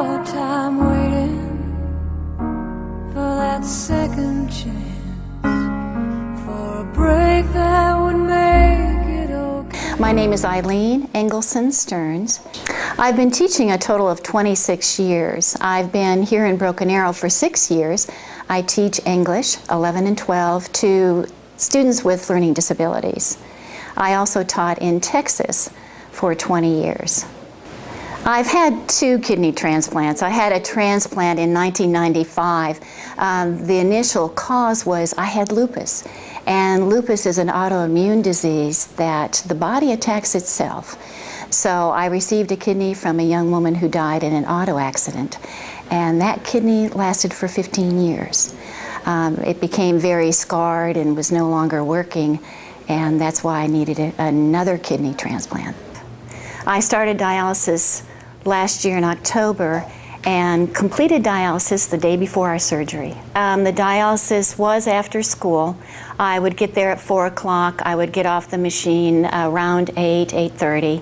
hard time waiting for that second chance, for a break that would make it okay. My name is Eileen Engelson Stearns. I've been teaching a total of 26 years. I've been here in Broken Arrow for 6 years. I teach English, 11 and 12, to students with learning disabilities. I also taught in Texas for 20 years. I've had 2 kidney transplants. I had a transplant in 1995. The initial cause was I had lupus. And lupus is an autoimmune disease that the body attacks itself. So I received a kidney from a young woman who died in an auto accident. And that kidney lasted for 15 years. It became very scarred and was no longer working. And that's why I needed another kidney transplant. I started dialysis last year in October and completed dialysis the day before our surgery. The dialysis was after school. I would get there at 4 o'clock. I would get off the machine around 8:30,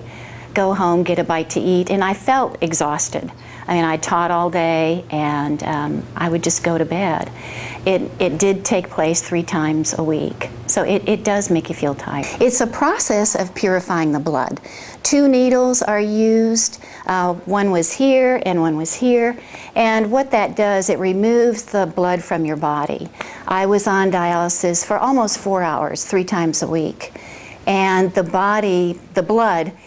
go home, get a bite to eat, and I felt exhausted. I mean, I taught all day, and I would just go to bed. It did take place 3 times a week, so it does make you feel tired. It's a process of purifying the blood. 2 needles are used. One was here and one was here, and what that does, it removes the blood from your body. I was on dialysis for almost 4 hours, 3 times a week. And the blood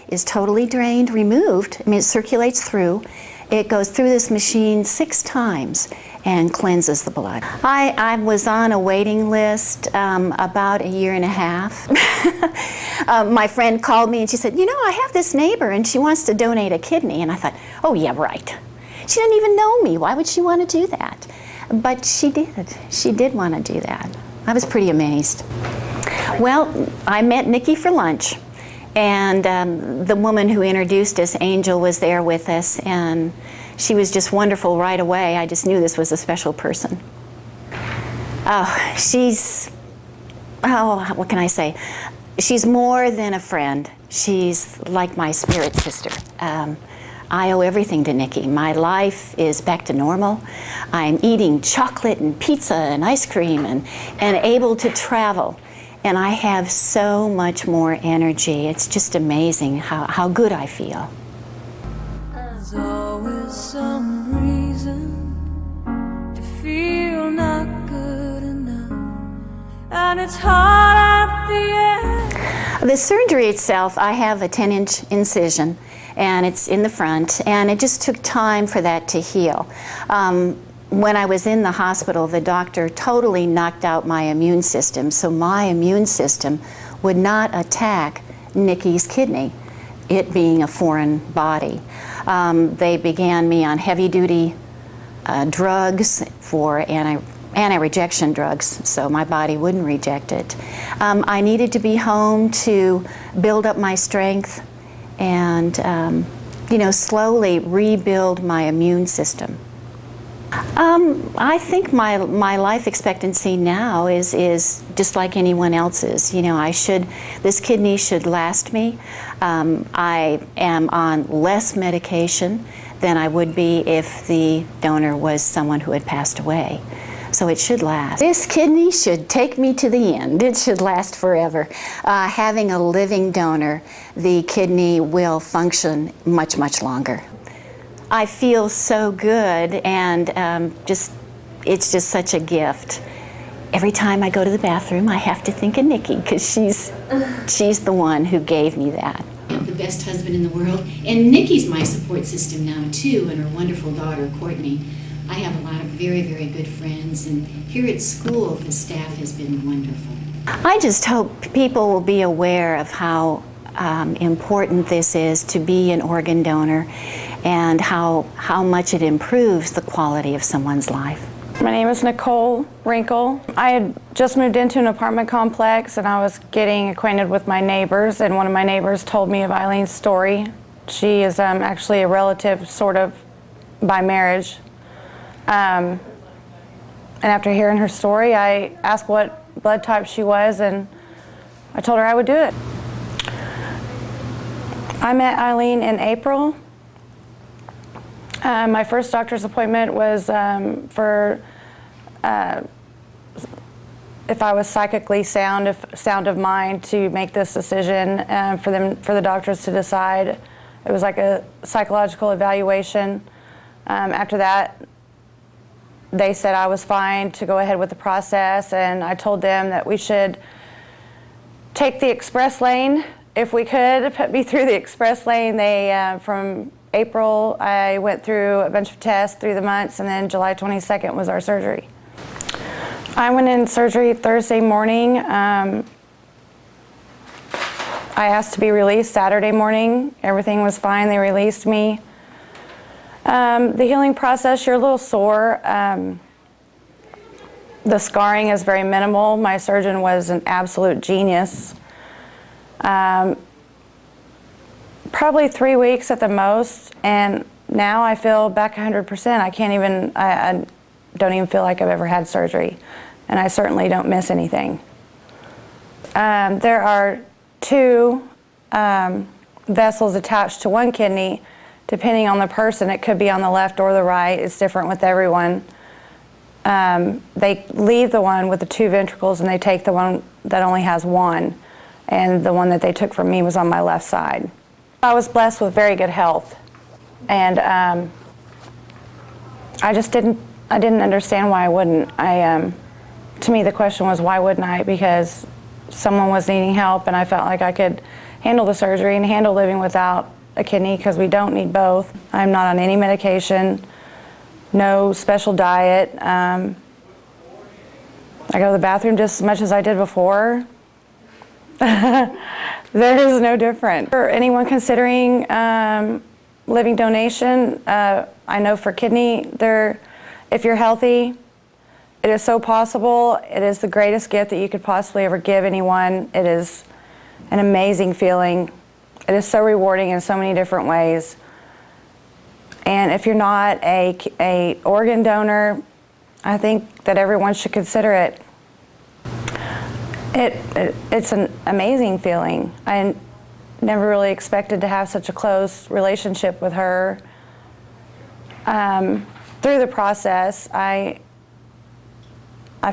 is totally drained, removed. I mean, it circulates through. It goes through this machine 6 times and cleanses the blood. I was on a waiting list about 1.5 years. My friend called me and she said, you know, I have this neighbor and she wants to donate a kidney. And I thought, oh yeah, right. She didn't even know me. Why would she want to do that? But she did. She did want to do that. I was pretty amazed. Well, I met Nikki for lunch. And the woman who introduced us, Angel, was there with us, and she was just wonderful right away. I just knew this was a special person. What can I say? She's more than a friend. She's like my spirit sister. I owe everything to Nikki. My life is back to normal. I'm eating chocolate and pizza and ice cream and able to travel. And I have so much more energy. It's just amazing how good I feel. There's always some reason to feel not good enough, and it's hard at the end. The surgery itself, I have a 10-inch incision, and it's in the front, and it just took time for that to heal. When I was in the hospital, the doctor totally knocked out my immune system, so my immune system would not attack Nikki's kidney, it being a foreign body. They began me on heavy-duty drugs for anti-rejection drugs, so my body wouldn't reject it. I needed to be home to build up my strength and slowly rebuild my immune system. I think my life expectancy now is just like anyone else's. You know, this kidney should last me. I am on less medication than I would be if the donor was someone who had passed away. So it should last. This kidney should take me to the end. It should last forever. Having a living donor, the kidney will function much, much longer. I feel so good, and it's just such a gift. Every time I go to the bathroom, I have to think of Nikki, because she's the one who gave me that. I have the best husband in the world, and Nikki's my support system now too, and her wonderful daughter, Courtney. I have a lot of very, very good friends, and here at school, the staff has been wonderful. I just hope people will be aware of how important this is to be an organ donor, and how much it improves the quality of someone's life. My name is Nicole Wrinkle. I had just moved into an apartment complex and I was getting acquainted with my neighbors, and one of my neighbors told me of Eileen's story. She is actually a relative, sort of, by marriage. And after hearing her story, I asked what blood type she was, and I told her I would do it. I met Eileen in April. My first doctor's appointment was for if I was psychically sound, if sound of mind, to make this decision, for the doctors to decide. It was like a psychological evaluation. After that, they said I was fine to go ahead with the process, and I told them that we should take the express lane if we could, put me through the express lane. They, from April, I went through a bunch of tests through the months, and then July 22nd was our surgery. I went in surgery Thursday morning. I asked to be released Saturday morning. Everything was fine. They released me. The healing process, you're a little sore. The scarring is very minimal. My surgeon was an absolute genius. Probably 3 weeks at the most, and now I feel back 100%. I can't even, I don't even feel like I've ever had surgery, and I certainly don't miss anything. There are 2 vessels attached to one kidney. Depending on the person, it could be on the left or the right. It's different with everyone. They leave the one with the 2 ventricles, and they take the one that only has 1. And the one that they took from me was on my left side. I was blessed with very good health, and I didn't understand why I wouldn't. To me, the question was, why wouldn't I? Because someone was needing help, and I felt like I could handle the surgery and handle living without a kidney, because we don't need both. I'm not on any medication, no special diet. I go to the bathroom just as much as I did before. There is no different. For anyone considering living donation, I know for kidney, if you're healthy, it is so possible. It is the greatest gift that you could possibly ever give anyone. It is an amazing feeling. It is so rewarding in so many different ways. And if you're not a organ donor, I think that everyone should consider it. It's an amazing feeling. I never really expected to have such a close relationship with her. Through the process, I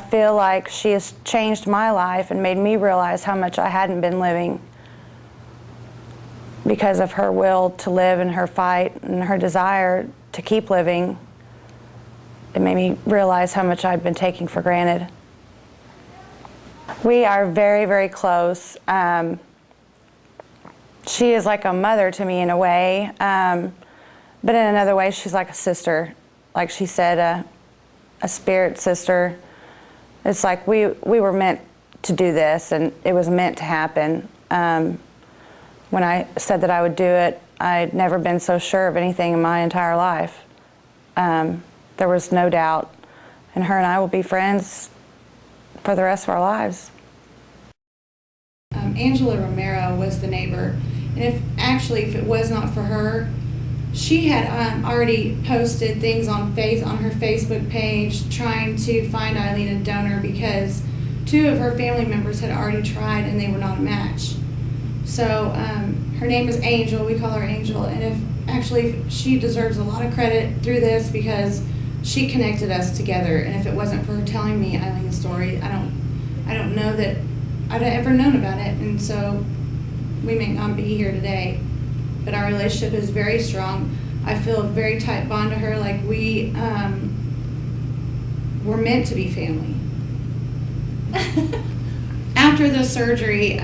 feel like she has changed my life and made me realize how much I hadn't been living because of her will to live and her fight and her desire to keep living. It made me realize how much I'd been taking for granted. We are very, very close. She is like a mother to me in a way, but in another way, she's like a sister. Like she said, a spirit sister. It's like we were meant to do this, and it was meant to happen. When I said that I would do it, I'd never been so sure of anything in my entire life. There was no doubt, and her and I will be friends for the rest of our lives. Angela Romero was the neighbor, and if it was not for her, she had already posted things on her Facebook page trying to find Eileen a donor, because 2 of her family members had already tried and they were not a match. So her name is Angel. We call her Angel, and she deserves a lot of credit through this, because she connected us together. And if it wasn't for her telling me Eileen's story, I don't know that I'd ever known about it, and so we may not be here today. But our relationship is very strong. I feel a very tight bond to her, like we're meant to be family. After the surgery,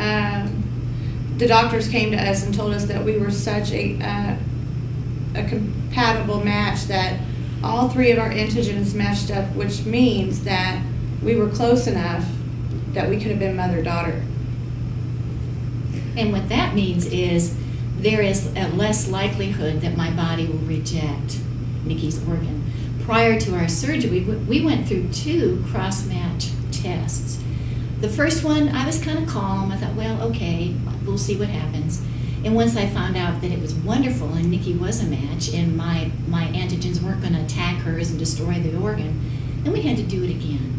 the doctors came to us and told us that we were such a compatible match that all 3 of our antigens matched up, which means that we were close enough that we could have been mother-daughter. And what that means is there is a less likelihood that my body will reject Nikki's organ. Prior to our surgery, we went through 2 cross-match tests. The first one, I was kind of calm. I thought, well, okay, we'll see what happens. And once I found out that it was wonderful and Nikki was a match and my antigens weren't going to attack hers and destroy the organ, then we had to do it again.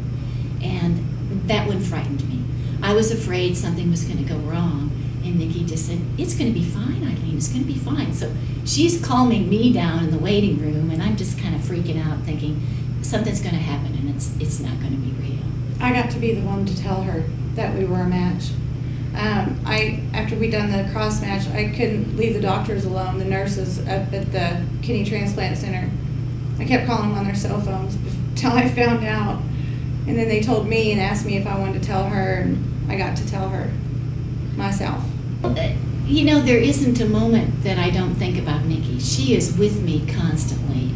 And that one frightened me. I was afraid something was going to go wrong. And Nikki just said, it's going to be fine, Eileen, it's going to be fine. So she's calming me down in the waiting room, and I'm just kind of freaking out thinking something's going to happen and it's not going to be real. I got to be the one to tell her that we were a match. After we done the cross match, I couldn't leave the doctors alone, the nurses up at the kidney transplant center. I kept calling them on their cell phones until I found out. And then they told me and asked me if I wanted to tell her, and I got to tell her myself. You know, there isn't a moment that I don't think about Nikki. She is with me constantly.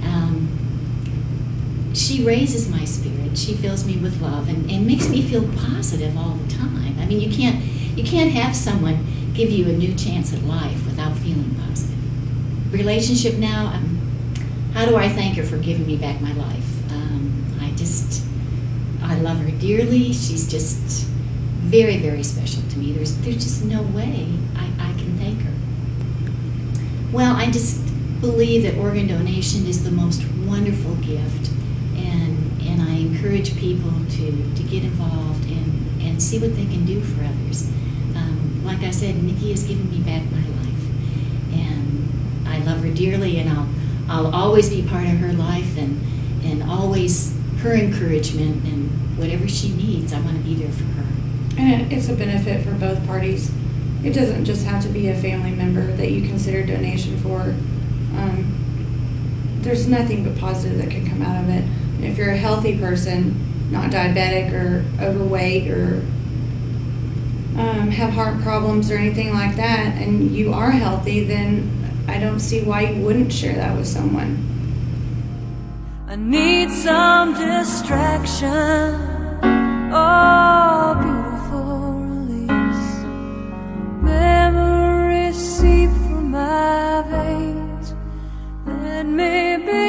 She raises my spirit. She fills me with love and makes me feel positive all the time. I mean, you can't have someone give you a new chance at life without feeling positive. Relationship now, how do I thank her for giving me back my life? I love her dearly. She's just very, very special to me. There's just no way I can thank her. Well, I just believe that organ donation is the most wonderful gift, and I encourage people to get involved and see what they can do for others. Like I said, Nikki has given me back my life, and I love her dearly, and I'll always be part of her life, and always her encouragement, and whatever she needs, I want to be there for her. And it's a benefit for both parties. It doesn't just have to be a family member that you consider donation for. There's nothing but positive that can come out of it. And if you're a healthy person, not diabetic or overweight or have heart problems or anything like that, and you are healthy, then I don't see why you wouldn't share that with someone. I need some distraction, oh beautiful release. Memories seep through my veins. Let me be